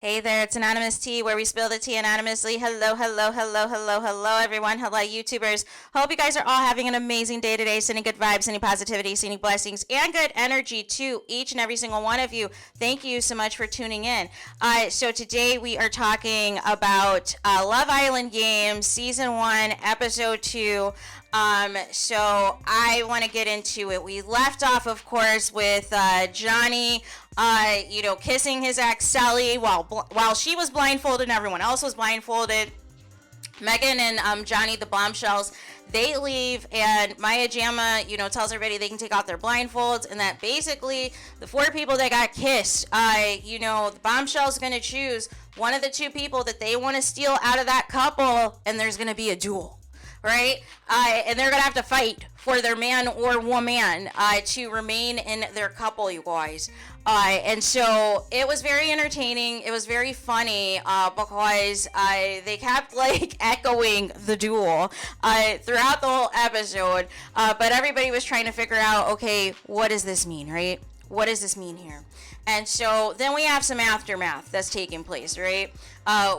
Hey there, it's Anonymous Tea, where we spill the tea anonymously. Hello, hello, hello, hello, hello, everyone. Hello, YouTubers. Hope you guys are all having an amazing day today, sending good vibes, sending positivity, sending blessings, and good energy to each and every single one of you. Thank you so much for tuning in. So today we are talking about Love Island Games, Season 1, Episode 2. So I want to get into it. We left off, of course, with Johnny, kissing his ex CELY while she was blindfolded and everyone else was blindfolded. Megan and Johnny, the bombshells, they leave, and Maya Jama, tells everybody they can take off their blindfolds, and that basically the 4 people that got kissed, the bombshell's gonna choose one of the 2 people that they want to steal out of that couple, and there's gonna be a duel. Right? And they're going to have to fight for their man or woman to remain in their couple, you guys. And so it was very entertaining. It was very funny because they kept echoing the duel throughout the whole episode. But everybody was trying to figure out, okay, what does this mean, right? What does this mean here? And so then we have some aftermath that's taking place, right?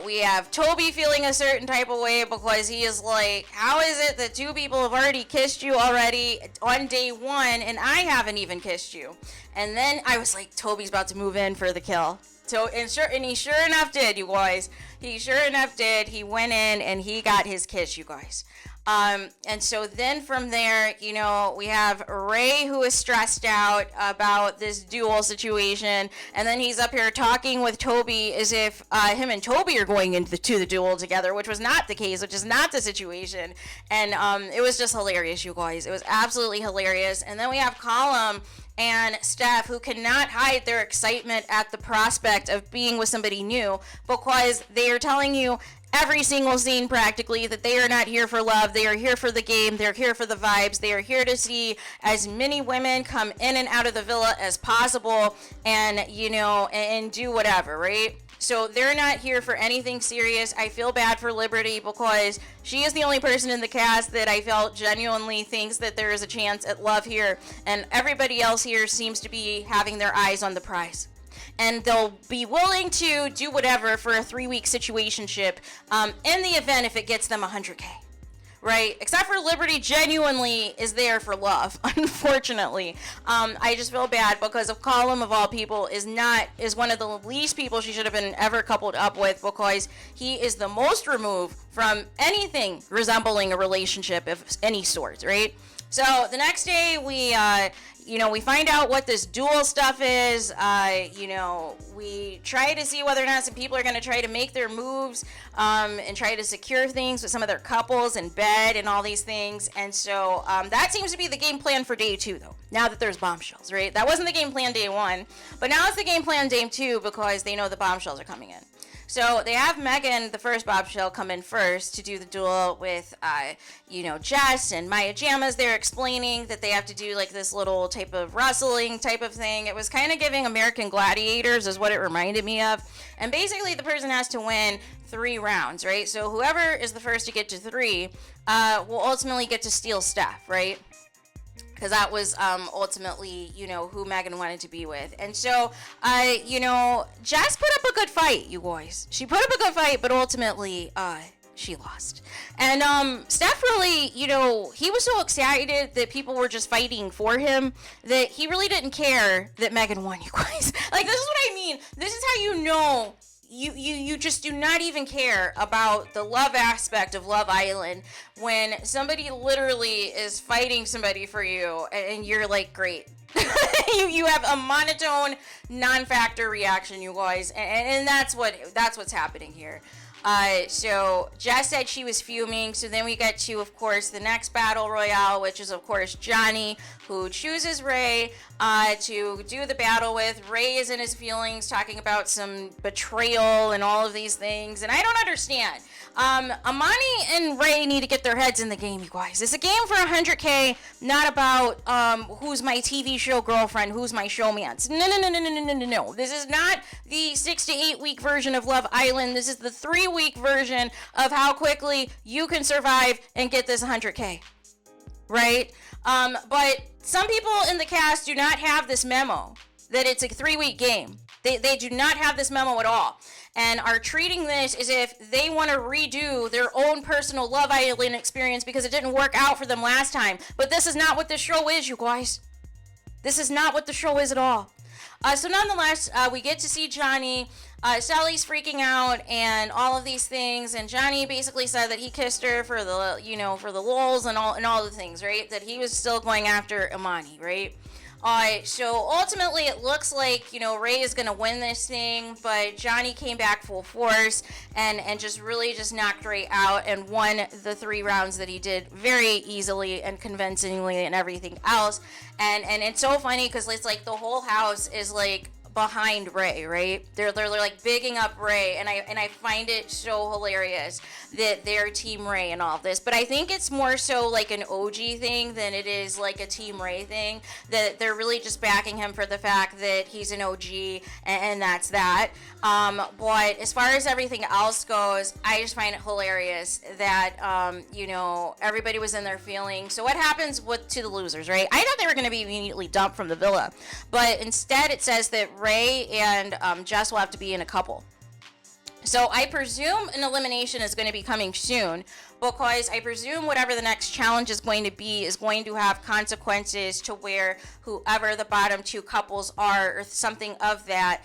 We have Toby feeling a certain type of way because he is like, how is it that 2 people have already kissed you already on day 1 and I haven't even kissed you? And then I was like, Toby's about to move in for the kill. And he sure enough did, you guys. He sure enough did. He went in and he got his kiss, you guys. And so then from there, we have Ray, who is stressed out about this duel situation, and then he's up here talking with Toby as if him and Toby are going into the duel together, which was not the case, which is not the situation. And it was just hilarious, you guys. It was absolutely hilarious. And then we have Colum and Steph, who cannot hide their excitement at the prospect of being with somebody new, because they are telling you every single scene practically that they are not here for love. They are here for the game. They're here for the vibes. They are here to see as many women come in and out of the villa as possible, and and do whatever, right? So they're not here for anything serious. I feel bad for Liberty because she is the only person in the cast that I felt genuinely thinks that there is a chance at love here, and everybody else here seems to be having their eyes on the prize. And they'll be willing to do whatever for a 3-week situationship in the event if it gets them 100K, right? Except for Liberty genuinely is there for love, unfortunately. I just feel bad because of Colum, of all people, is one of the least people she should have been ever coupled up with, because he is the most removed from anything resembling a relationship of any sort, right? So the next day we find out what this duel stuff is. We try to see whether or not some people are going to try to make their moves and try to secure things with some of their couples in bed and all these things. And so that seems to be the game plan for day 2, though, now that there's bombshells, right? That wasn't the game plan day 1, but now it's the game plan day 2 because they know the bombshells are coming in. So they have Megan, the first bombshell, come in first to do the duel with, Jess and Maya Jamas. They're explaining that they have to do this little type of wrestling type of thing. It was kind of giving American Gladiators is what it reminded me of. And basically the person has to win 3 rounds, right? So whoever is the first to get to 3 will ultimately get to steal Steph, right? Because that was ultimately, who Megan wanted to be with. And so, Jess put up a good fight, you guys. She put up a good fight, but ultimately, she lost. And Steph really, he was so excited that people were just fighting for him that he really didn't care that Megan won, you guys. This is what I mean. This is how you know you just do not even care about the love aspect of Love Island when somebody literally is fighting somebody for you and you're like, great. you have a monotone, non-factor reaction, you guys, and that's what's happening here. So Jess said she was fuming. So then we get to, of course, the next battle royale, which is, of course, Johnny, who chooses Ray to do the battle with. Ray is in his feelings, talking about some betrayal and all of these things, and I don't understand. Amani and Ray need to get their heads in the game, you guys. It's a game for 100K, not about who's my TV show girlfriend, who's my showmance. No. This is not the 6 to 8 week version of Love Island. This is the 3-week version of how quickly you can survive and get this 100K, right? But some people in the cast do not have this memo that it's a 3-week game. They do not have this memo at all, and are treating this as if they want to redo their own personal Love Island experience because it didn't work out for them last time. But this is not what the show is, you guys. This is not what the show is at all. So nonetheless, we get to see Johnny. CELY's freaking out and all of these things, and Johnny basically said that he kissed her for the, for the lols and all the things, right? That he was still going after Imani, right? So ultimately it looks like, Ray is going to win this thing, but Johnny came back full force and just really just knocked Ray out and won the 3 rounds that he did very easily and convincingly and everything else. And it's so funny because it's like the whole house is like behind Ray, right? They're like bigging up Ray, and I find it so hilarious that they're Team Ray and all of this. But I think it's more so like an OG thing than it is like a Team Ray thing. That they're really just backing him for the fact that he's an OG, and that's that. But as far as everything else goes, I just find it hilarious that everybody was in their feelings. So what happens to the losers, right? I thought they were going to be immediately dumped from the villa, but instead it says that Ray and Jess will have to be in a couple. So I presume an elimination is going to be coming soon, because I presume whatever the next challenge is going to be is going to have consequences to where whoever the bottom 2 couples are or something of that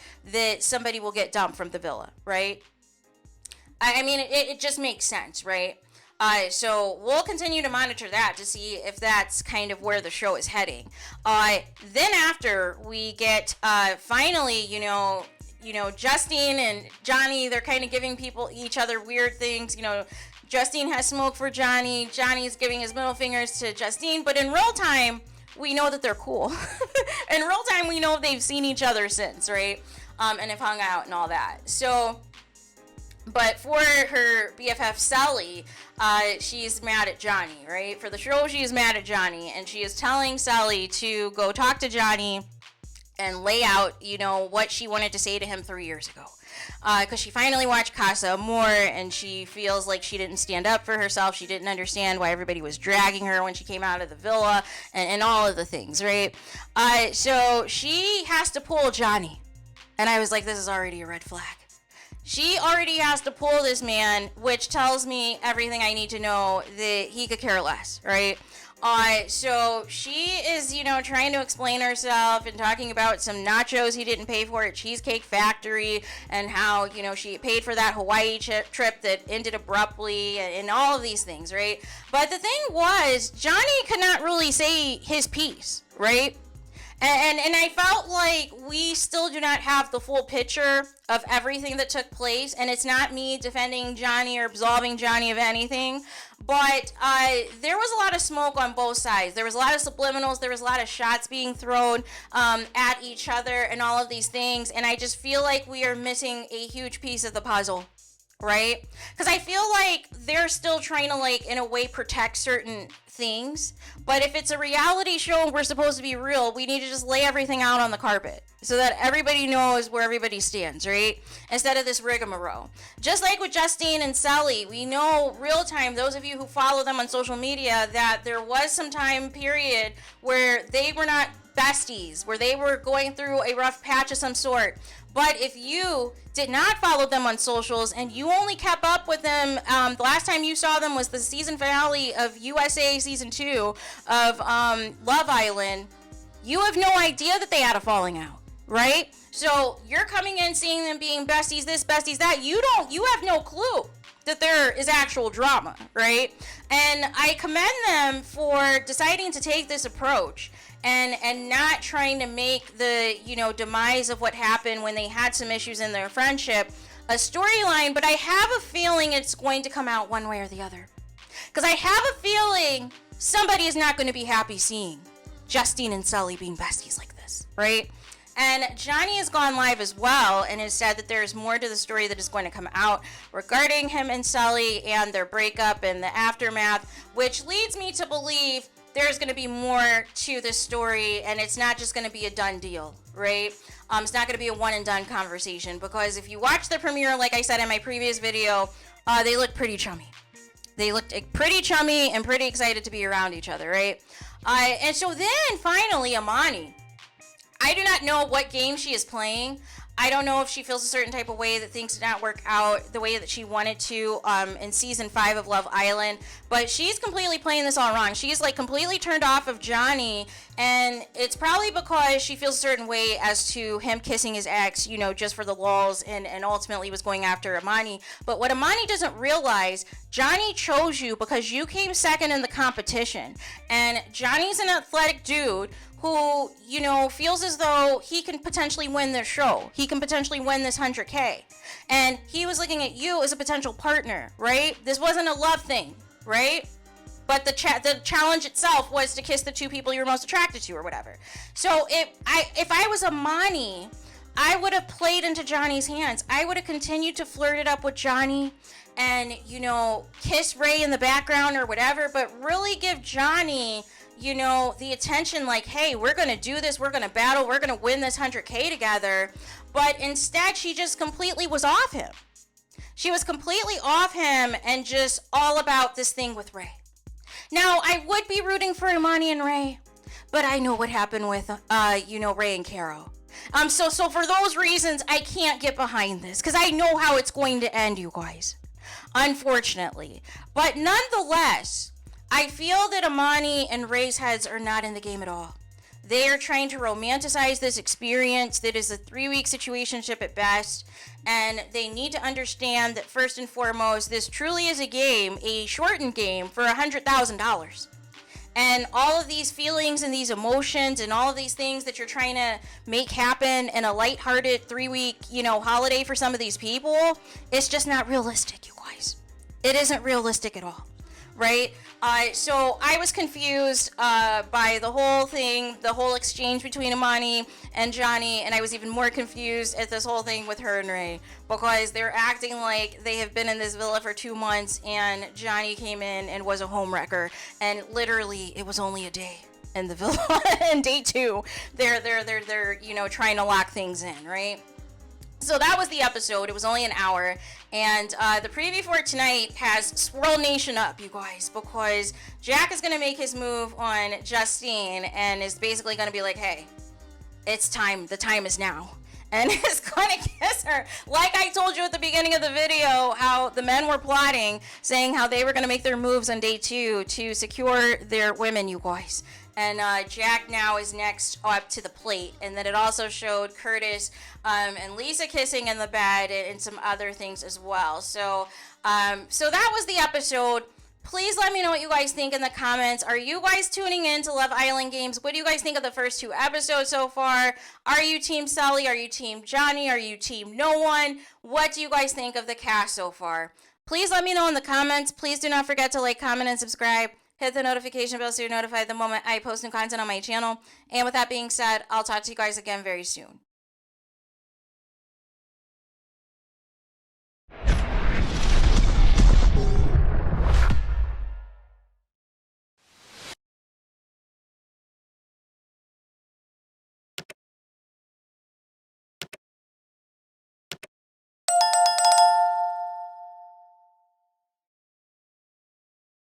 somebody will get dumped from the villa, right? I mean, it just makes sense, right? So we'll continue to monitor that to see if that's kind of where the show is heading. Then after we get finally, Justine and Johnny, they're kind of giving each other weird things. Justine has smoke for Johnny. Johnny's giving his middle fingers to Justine. But in real time, we know that they're cool. In real time, we know they've seen each other since, right? And have hung out and all that. So, but for her BFF CELY, she's mad at Johnny, right? For the show, she is mad at Johnny. And she is telling CELY to go talk to Johnny and lay out, what she wanted to say to him 3 years ago. Because she finally watched Casa Amor, and she feels like she didn't stand up for herself. She didn't understand why everybody was dragging her when she came out of the villa, and all of the things, right? So she has to pull Johnny. And I was like, this is already a red flag. She already has to pull this man, which tells me everything I need to know that he could care less, right? So she is, trying to explain herself and talking about some nachos he didn't pay for at Cheesecake Factory, and how, she paid for that Hawaii trip that ended abruptly, and all of these things, right? But the thing was, Johnny could not really say his piece, right? And I felt like we still do not have the full picture of everything that took place, and it's not me defending Johnny or absolving Johnny of anything, but there was a lot of smoke on both sides. There was a lot of subliminals, there was a lot of shots being thrown at each other and all of these things, and I just feel like we are missing a huge piece of the puzzle, right? Because I feel like they're still trying to, like, in a way, protect certain things, but if it's a reality show and we're supposed to be real, we need to just lay everything out on the carpet so that everybody knows where everybody stands, right? Instead of this rigmarole. Just like with Justine and CELY, we know real time, those of you who follow them on social media, that there was some time period where they were not besties, where they were going through a rough patch of some sort. But if you did not follow them on socials and you only kept up with them, the last time you saw them was the season finale of USA Season 2 of Love Island, you have no idea that they had a falling out, right? So you're coming in seeing them being besties this, besties that. You have no clue that there is actual drama, right? And I commend them for deciding to take this approach and not trying to make the, demise of what happened when they had some issues in their friendship a storyline, but I have a feeling it's going to come out one way or the other. Because I have a feeling somebody is not going to be happy seeing Justine and CELY being besties like this, right? And Johnny has gone live as well and has said that there's more to the story that is going to come out regarding him and CELY and their breakup and the aftermath, which leads me to believe there's going to be more to this story, and it's not just going to be a done deal, right? It's not going to be a one and done conversation, because if you watch the premiere, like I said in my previous video, they look pretty chummy. They looked pretty chummy and pretty excited to be around each other, right? And so then finally, Imani. I do not know what game she is playing. I don't know if she feels a certain type of way that things did not work out the way that she wanted to in season 5 of Love Island, but she's completely playing this all wrong. She's like completely turned off of Johnny, and it's probably because she feels a certain way as to him kissing his ex, you know, just for the lulz, and ultimately was going after Imani. But what Imani doesn't realize, Johnny chose you because you came second in the competition, and Johnny's an athletic dude who, you know, feels as though he can potentially win this show. He can potentially win this 100K. And he was looking at you as a potential partner, right? This wasn't a love thing, right? But the challenge itself was to kiss the 2 people you were most attracted to or whatever. So if I was Imani, I would have played into Johnny's hands. I would have continued to flirt it up with Johnny and, you know, kiss Ray in the background or whatever, but really give Johnny, you know, the attention, like, hey, we're going to do this, we're going to battle, we're going to win this 100K together. But instead, she just completely was off him. She was completely off him and just all about this thing with Ray. Now, I would be rooting for Imani and Ray, but I know what happened with, you know, Ray and Caro. So for those reasons, I can't get behind this because I know how it's going to end, you guys, unfortunately. But nonetheless, I feel that Imani and Ray's heads are not in the game at all. They are trying to romanticize this experience that is a 3-week situationship at best, and they need to understand that first and foremost, this truly is a game, a shortened game for $100,000. And all of these feelings and these emotions and all of these things that you're trying to make happen in a lighthearted 3-week, you know, holiday for some of these people, it's just not realistic, you guys. It isn't realistic at all. Right? So I was confused by the whole thing, the whole exchange between Imani and Johnny, and I was even more confused at this whole thing with her and Ray, because they're acting like they have been in this villa for 2 months, and Johnny came in and was a homewrecker, and literally it was only a day in the villa, and day 2, they're you know, trying to lock things in, right? So that was the episode. It was only an hour. And the preview for tonight has Swirl Nation up, you guys, because Jack is going to make his move on Justine and is basically going to be like, hey, it's time. The time is now. And is going to kiss her. Like I told you at the beginning of the video, how the men were plotting, saying how they were going to make their moves on day 2 to secure their women, you guys. And Jack now is next up to the plate. And then it also showed Curtis and Lisa kissing in the bed and some other things as well. So that was the episode. Please let me know what you guys think in the comments. Are you guys tuning in to Love Island Games? What do you guys think of the first 2 episodes so far? Are you Team CELY? Are you Team Johnny? Are you Team No One? What do you guys think of the cast so far? Please let me know in the comments. Please do not forget to like, comment, and subscribe. Hit the notification bell so you're notified the moment I post new content on my channel. And with that being said, I'll talk to you guys again very soon.